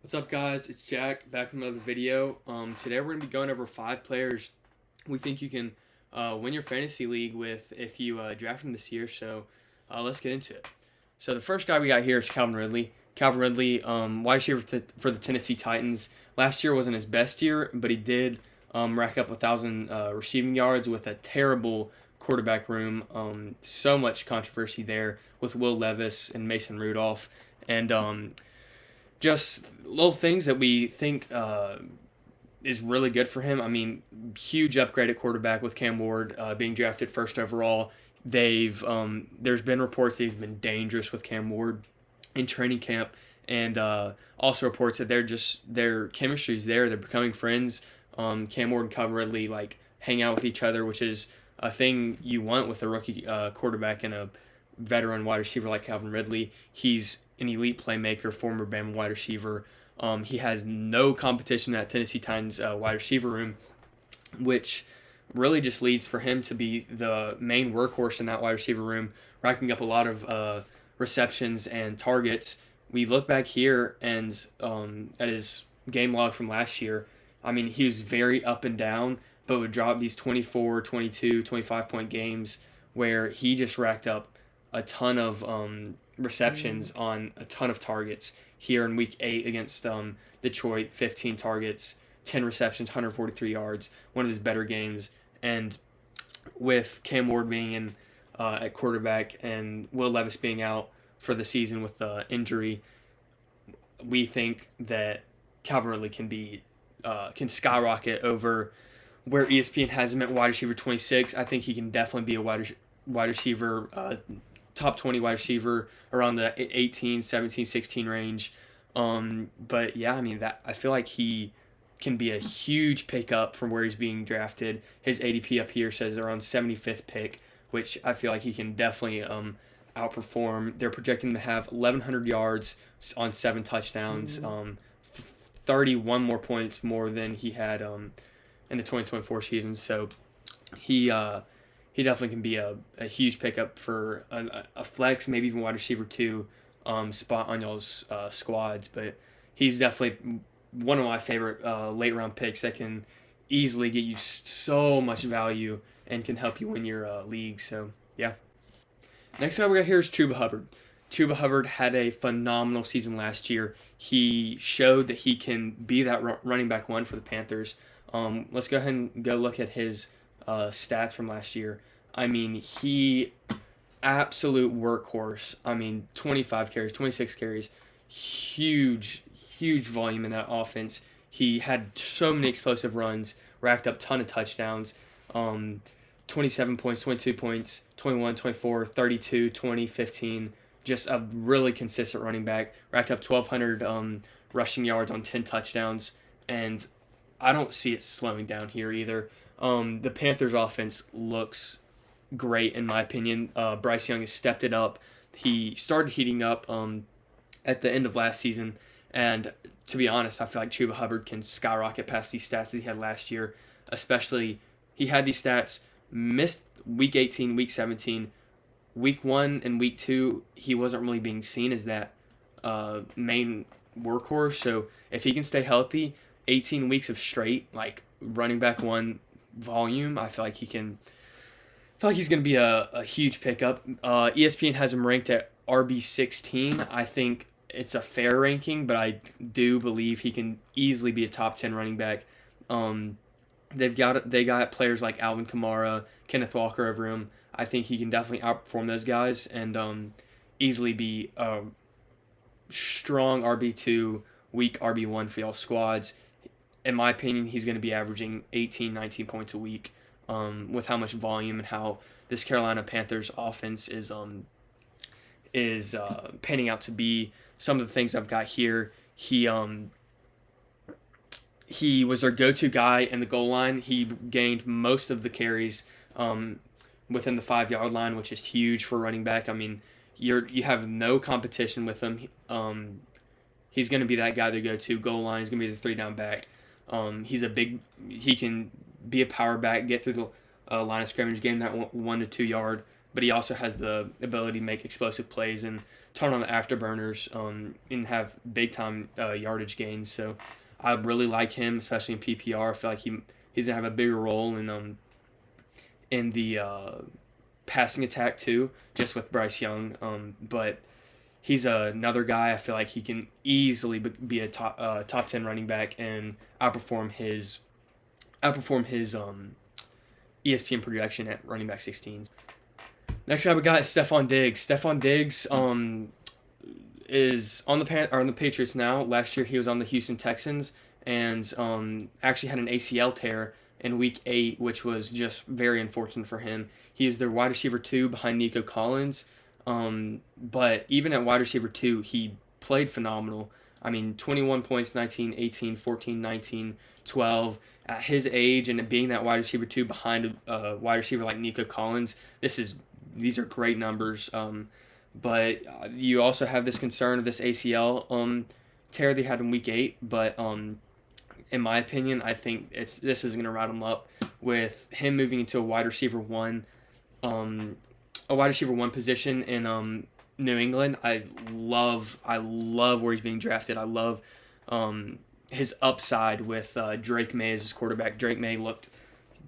What's up, guys? It's Jack back with another video. Today we're going to be going over 5 players we think you can win your fantasy league with if you draft them this year. So let's get into it. So the first guy we got here is Calvin Ridley. Calvin Ridley, wide receiver for the Tennessee Titans. Last year wasn't his best year, but he did rack up 1,000 receiving yards with a terrible quarterback room. So much controversy there with Will Levis and Mason Rudolph. And just little things that we think is really good for him. I mean, huge upgrade at quarterback with Cam Ward being drafted first overall. There's been reports that he's been dangerous with Cam Ward in training camp, and also reports that their chemistry's there. They're becoming friends. Cam Ward and Calvin Ridley hang out with each other, which is a thing you want with a rookie quarterback and a veteran wide receiver like Calvin Ridley. He's an elite playmaker, former Bama wide receiver. He has no competition at Tennessee Titans wide receiver room, which really just leads for him to be the main workhorse in that wide receiver room, racking up a lot of receptions and targets. We look back here and at his game log from last year. I mean, he was very up and down, but would drop these 24, 22, 25-point games where he just racked up a ton of receptions on a ton of targets. Here in week 8 against Detroit, 15 targets, 10 receptions, 143 yards, one of his better games. And with Cam Ward being in at quarterback and Will Levis being out for the season with injury, we think that Calvin Ridley can skyrocket over where ESPN has him at wide receiver 26. I think he can definitely be a wide receiver, top 20 wide receiver around the 18, 17, 16 range. But yeah, I mean, I feel like he can be a huge pickup from where he's being drafted. His ADP up here says around 75th pick, which I feel like he can definitely outperform. They're projecting to have 1,100 yards on 7 touchdowns, 31 more points more than he had in the 2024 season. So he definitely can be a huge pickup for a flex, maybe even wide receiver 2 spot on y'all's squads. But he's definitely one of my favorite late round picks that can easily get you so much value and can help you win your league. So yeah. Next guy we got here is Chuba Hubbard. Chuba Hubbard had a phenomenal season last year. He showed that he can be that running back 1 for the Panthers. Let's go ahead and go look at his stats from last year. I mean, he absolute workhorse. I mean, 25 carries, 26 carries, huge volume in that offense. He had so many explosive runs, racked up a ton of touchdowns, 27 points, 22 points, 21, 24, 32, 20, 15. Just a really consistent running back. Racked up 1,200 rushing yards on 10 touchdowns, and I don't see it slowing down here either. The Panthers' offense looks great in my opinion. Bryce Young has stepped it up. He started heating up at the end of last season, and to be honest, I feel like Chuba Hubbard can skyrocket past these stats that he had last year. Especially, he had these stats, missed week 18, week 17, week 1 and week 2. He wasn't really being seen as that main workhorse. So if he can stay healthy, 18 weeks of straight running back 1 volume, I feel like he's going to be a huge pickup. ESPN has him ranked at RB16. I think it's a fair ranking, but I do believe he can easily be a top 10 running back. They got players like Alvin Kamara, Kenneth Walker over him. I think he can definitely outperform those guys and easily be a strong RB2, weak RB1 for y'all squads. In my opinion, he's going to be averaging 18, 19 points a week. With how much volume and how this Carolina Panthers offense is panning out to be. Some of the things I've got here, he was their go-to guy in the goal line. He gained most of the carries within the 5-yard line, which is huge for a running back. I mean, you have no competition with him. He's going to be that guy to go to goal line. He's going to be the 3-down back. He can be a power back, get through the line of scrimmage, gain that 1 to 2 yard but he also has the ability to make explosive plays and turn on the afterburners and have big time yardage gains. So I really like him, especially in PPR. I feel like he's gonna have a bigger role in the passing attack too, just with Bryce Young. But he's another guy I feel like he can easily be a top 10 running back and outperform his ESPN projection at running back 16. Next guy we got is Stefon Diggs. Stefon Diggs is on the Patriots now. Last year he was on the Houston Texans and actually had an ACL tear in Week 8, which was just very unfortunate for him. He is their wide receiver 2 behind Nico Collins. But even at wide receiver 2, he played phenomenal. I mean, 21 points, 19, 18, 14, 19, 12. At his age and being that wide receiver 2 behind a wide receiver like Nico Collins, these are great numbers. But you also have this concern of this ACL tear they had in Week 8. But in my opinion, I think this is going to ride him up with him moving into a wide receiver 1 position in New England. I love where he's being drafted. I love his upside with Drake May as his quarterback. Drake May looked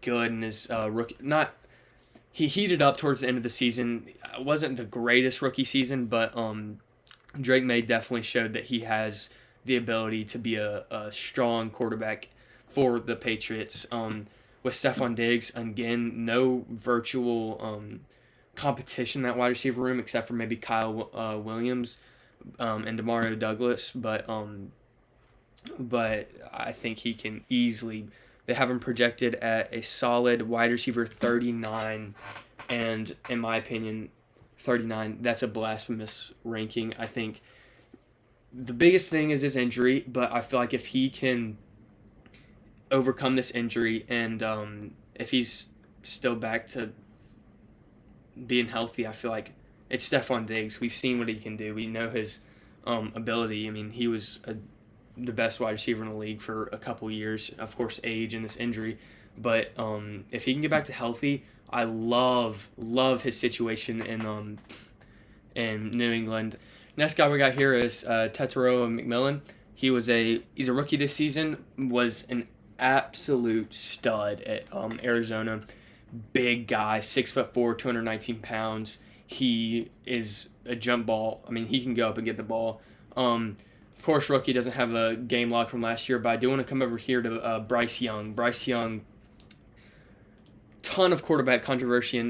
good in his rookie. He heated up towards the end of the season. It wasn't the greatest rookie season, but Drake May definitely showed that he has the ability to be a strong quarterback for the Patriots. With Stefon Diggs, again, no virtual competition in that wide receiver room except for maybe Kyle Williams and Demario Douglas, but I think he can easily. They have him projected at a solid wide receiver 39, and in my opinion, 39, that's a blasphemous ranking. I think the biggest thing is his injury, but I feel like if he can overcome this injury and if he's still back to being healthy, I feel like it's Stefon Diggs. We've seen what he can do. We know his ability. I mean, he was the best wide receiver in the league for a couple years. Of course, age and this injury. But if he can get back to healthy, I love his situation in New England. Next guy we got here is Tetairoa McMillan. He's a rookie this season, was an absolute stud at Arizona. Big guy, 6'4", 219 pounds. He is a jump ball. I mean, he can go up and get the ball. Of course, rookie doesn't have a game log from last year, but I do want to come over here to Bryce Young. Bryce Young, ton of quarterback controversy in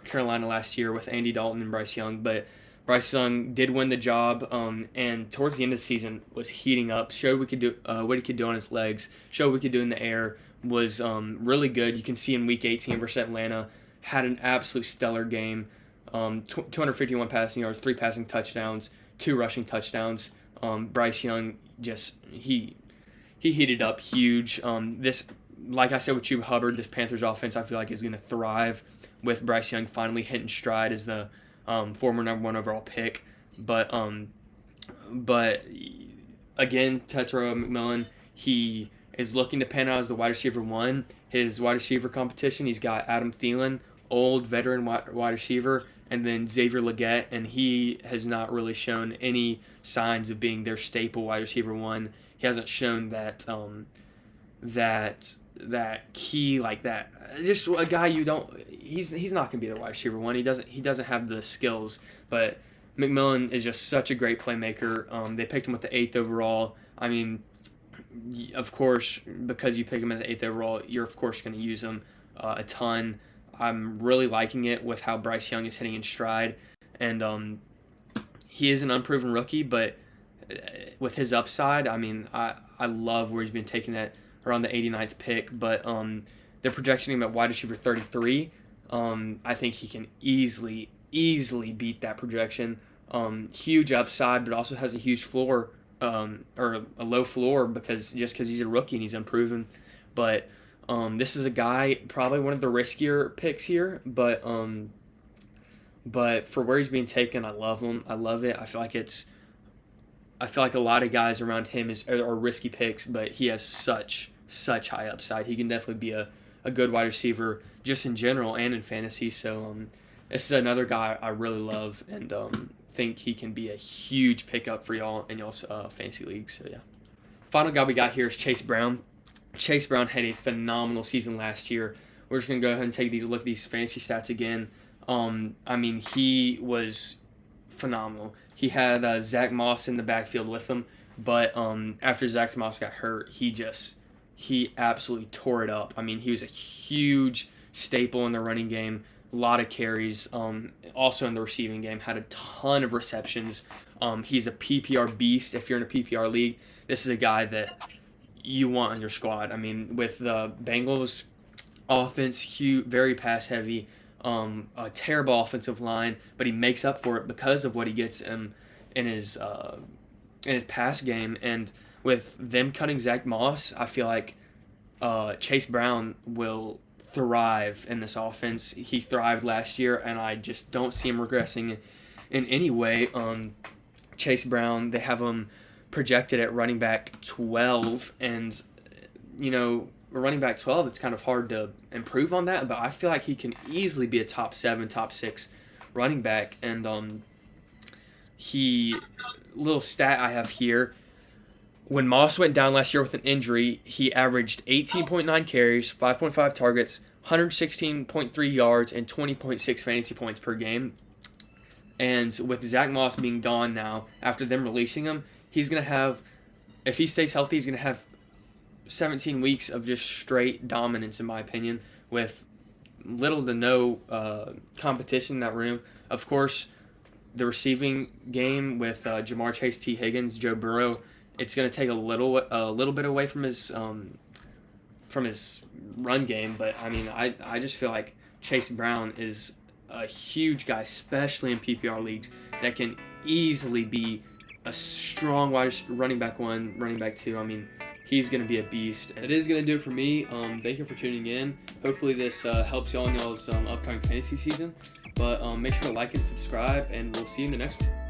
Carolina last year with Andy Dalton and Bryce Young, but Bryce Young did win the job, and towards the end of the season was heating up, showed we could do what he could do on his legs, showed we could do in the air, was really good. You can see in Week 18 versus Atlanta, had an absolute stellar game, 251 passing yards, 3 passing touchdowns, 2 rushing touchdowns. Bryce Young he heated up huge. This, like I said with Chuba Hubbard, this Panthers offense I feel like is going to thrive with Bryce Young finally hitting stride as the former number 1 overall pick. But again, Tetairoa McMillan, he is looking to pan out as the wide receiver 1. His wide receiver competition, he's got Adam Thielen, old veteran wide receiver, and then Xavier Legette, and he has not really shown any signs of being their staple wide receiver 1. He hasn't shown that key like that. Just a guy he's not going to be the wide receiver 1. He doesn't have the skills, but McMillan is just such a great playmaker. They picked him with the 8th overall. I mean, of course, because you pick him at the 8th overall, you're of course going to use him a ton. I'm really liking it with how Bryce Young is hitting in stride, and he is an unproven rookie, but with his upside, I mean, I love where he's been taken at around the 89th pick, but they're projecting him at wide receiver 33. I think he can easily beat that projection. Huge upside, but also has a huge floor, or a low floor because he's a rookie and he's unproven, but this is a guy, probably one of the riskier picks here, but for where he's being taken, I love him. I love it. I feel like a lot of guys around him are risky picks, but he has such high upside. He can definitely be a good wide receiver just in general and in fantasy. So this is another guy I really love and think he can be a huge pickup for y'all in y'all's fantasy leagues. So yeah. Final guy we got here is Chase Brown. Chase Brown had a phenomenal season last year. We're just gonna go ahead and take these look at these fantasy stats again. I mean, he was phenomenal. He had Zach Moss in the backfield with him, but after Zach Moss got hurt, he absolutely tore it up. I mean, he was a huge staple in the running game. A lot of carries. Also in the receiving game, had a ton of receptions. He's a PPR beast. If you're in a PPR league, this is a guy that you want on your squad. I mean, with the Bengals offense, huge, very pass heavy, a terrible offensive line, but he makes up for it because of what he gets in his pass game. And with them cutting Zach Moss, I feel like Chase Brown will thrive in this offense. He thrived last year, and I just don't see him regressing in any way. Chase Brown, they have him projected at running back 12, and running back 12, it's kind of hard to improve on that, but I feel like he can easily be a top 7, top 6 running back. And little stat I have here, when Moss went down last year with an injury, he averaged 18.9 carries, 5.5 targets, 116.3 yards, and 20.6 fantasy points per game. And with Zach Moss being gone now, after them releasing him, he's going to have, if he stays healthy, he's going to have 17 weeks of just straight dominance, in my opinion, with little to no competition in that room. Of course, the receiving game with Jamar Chase, T. Higgins, Joe Burrow, it's going to take a little bit away from his run game. But I mean, I just feel like Chase Brown is a huge guy, especially in PPR leagues, that can easily be a strong running back 1, running back 2. I mean, he's going to be a beast. It is going to do it for me. Thank you for tuning in. Hopefully this helps y'all in y'all's upcoming fantasy season. But make sure to like and subscribe, and we'll see you in the next one.